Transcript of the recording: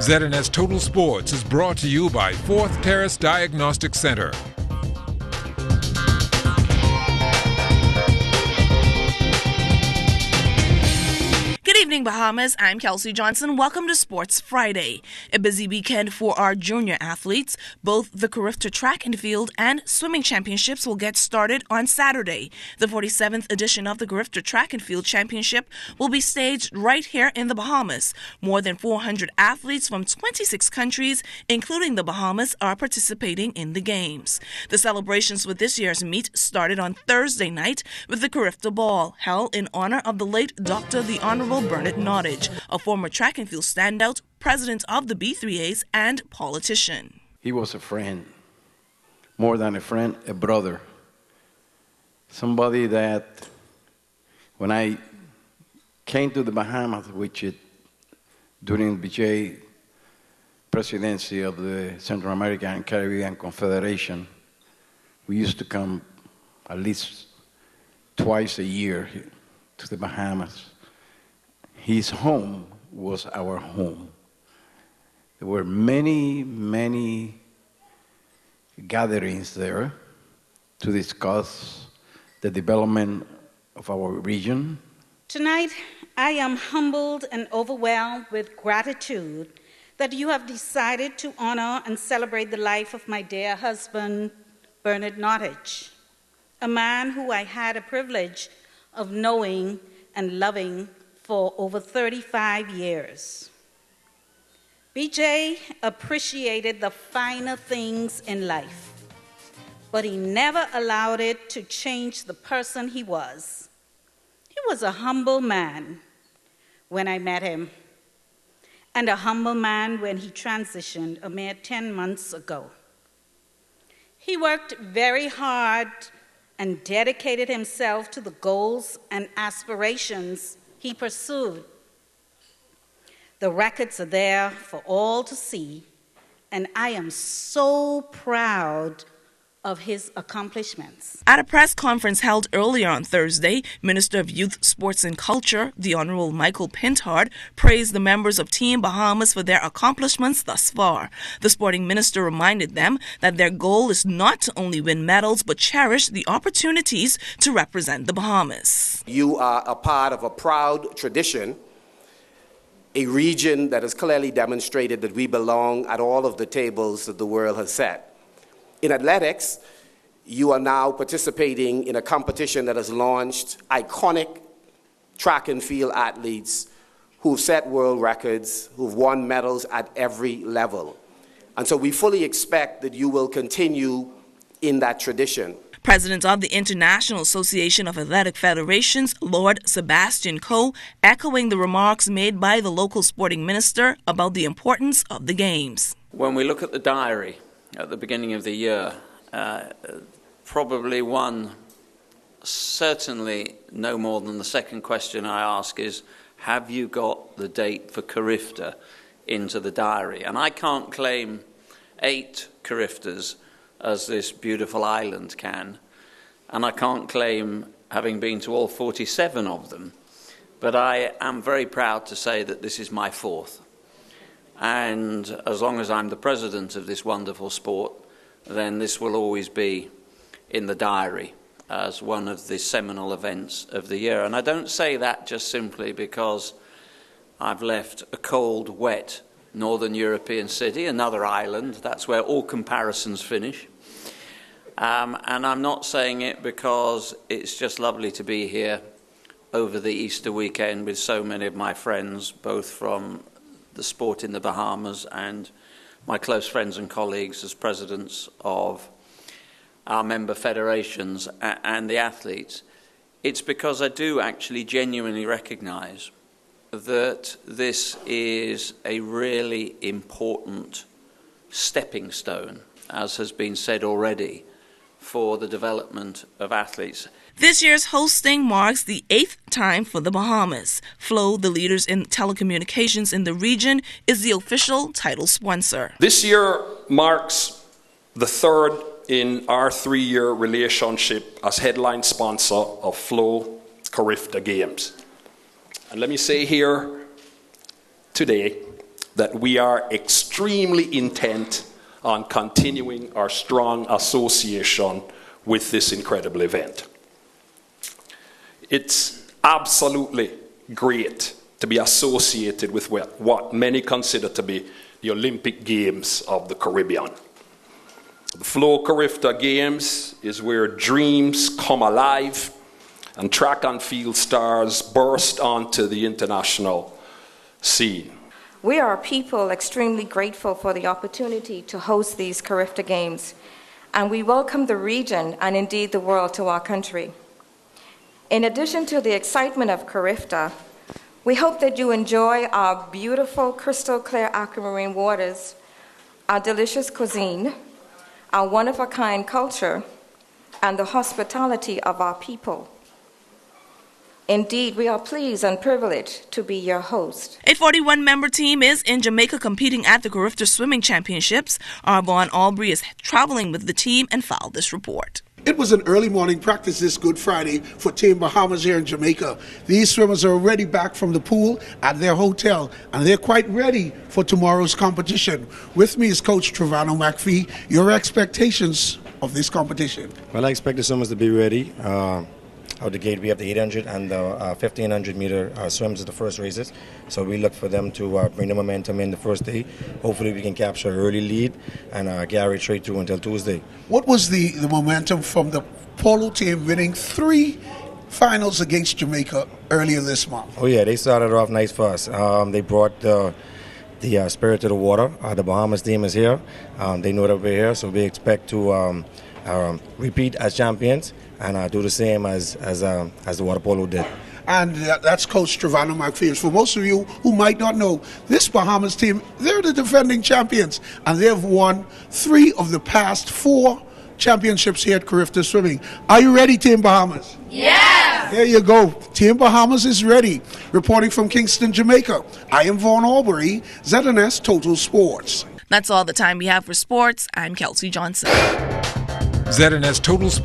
ZNS Total Sports is brought to you by 4th Terrace Diagnostic Center. Good evening, Bahamas. I'm Kelsey Johnson. Welcome to Sports Friday. A busy weekend for our junior athletes. Both the Carifta Track and Field and Swimming Championships will get started on Saturday. The 47th edition of the Carifta Track and Field Championship will be staged right here in the Bahamas. More than 400 athletes from 26 countries, including the Bahamas, are participating in the games. The celebrations for this year's meet started on Thursday night with the Carifta Ball, held in honor of the late Dr. the Honorable Bernard Nottage, a former track and field standout, president of the B3As, and politician. He was a friend, more than a friend, a brother. Somebody that, when I came to the Bahamas, during the BJ presidency of the Central American and Caribbean Confederation, we used to come at least twice a year to the Bahamas. His home was our home. There were many gatherings there to discuss the development of our region. Tonight, I am humbled and overwhelmed with gratitude that you have decided to honor and celebrate the life of my dear husband, Bernard Nottage, a man who I had a privilege of knowing and loving for over 35 years. BJ appreciated the finer things in life, but he never allowed it to change the person he was. He was a humble man when I met him, and a humble man when he transitioned a mere 10 months ago. He worked very hard and dedicated himself to the goals and aspirations he pursued. The records are there for all to see, and I am so proud of his accomplishments. At a press conference held earlier on Thursday, Minister of Youth, Sports and Culture, the Honorable Michael Pintard, praised the members of Team Bahamas for their accomplishments thus far. The sporting minister reminded them that their goal is not to only win medals, but cherish the opportunities to represent the Bahamas. You are a part of a proud tradition, a region that has clearly demonstrated that we belong at all of the tables that the world has set. In athletics, you are now participating in a competition that has launched iconic track and field athletes who've set world records, who've won medals at every level. And so we fully expect that you will continue in that tradition. President of the International Association of Athletic Federations, Lord Sebastian Coe, echoing the remarks made by the local sporting minister about the importance of the games. When we look at the diary at the beginning of the year, probably one, certainly no more than the second question I ask is, have you got the date for Carifta into the diary? And I can't claim 8 Cariftas as this beautiful island can, and I can't claim having been to all 47 of them, but I am very proud to say that this is my 4th. And as long as I'm the president of this wonderful sport, then this will always be in the diary as one of the seminal events of the year. And I don't say that just simply because I've left a cold, wet Northern European city, another island. That's where all comparisons finish. And I'm not saying it because it's just lovely to be here over the Easter weekend with so many of my friends, both from the sport in the Bahamas and my close friends and colleagues as presidents of our member federations and the athletes. It's because I do actually genuinely recognise that this is a really important stepping stone, as has been said already, for the development of athletes. This year's hosting marks the 8th time for the Bahamas. Flow, the leaders in telecommunications in the region, is the official title sponsor. This year marks the 3rd in our 3-year relationship as headline sponsor of Flow Carifta Games. And let me say here today that we are extremely intent on continuing our strong association with this incredible event. It's absolutely great to be associated with what many consider to be the Olympic Games of the Caribbean. The Flow Carifta Games is where dreams come alive and track and field stars burst onto the international scene. We are a people extremely grateful for the opportunity to host these Carifta Games, and we welcome the region and indeed the world to our country. In addition to the excitement of Carifta, we hope that you enjoy our beautiful crystal clear aquamarine waters, our delicious cuisine, our one-of-a-kind culture, and the hospitality of our people. Indeed, we are pleased and privileged to be your host. A 41-member team is in Jamaica competing at the Carifta Swimming Championships. Arbonne Aubrey is traveling with the team and filed this report. It was an early morning practice this Good Friday for Team Bahamas here in Jamaica. These swimmers are already back from the pool at their hotel, and they're quite ready for tomorrow's competition. With me is Coach Trevano McPhee. Your expectations of this competition? Well, I expect the swimmers to be ready. Out the gate, we have the 800 and the 1500 meter swims as the first races. So we look for them to bring the momentum in the first day. Hopefully we can capture an early lead and carry it straight through until Tuesday. What was the momentum from the polo team winning 3 finals against Jamaica earlier this month? Oh yeah, they started off nice for us. They brought the spirit to the water. The Bahamas team is here. They know that we're here, so we expect to repeat as champions and do the same as the water polo did. And that's Coach Trevano McPhee. For most of you who might not know, this Bahamas team, they're the defending champions, and they've won 3 of the past 4 championships here at Carifta Swimming. Are you ready, Team Bahamas? Yeah! There you go. Team Bahamas is ready. Reporting from Kingston, Jamaica, I am Vaughn Aubrey, ZNS Total Sports. That's all the time we have for sports. I'm Kelsey Johnson. ZNS Total Sports.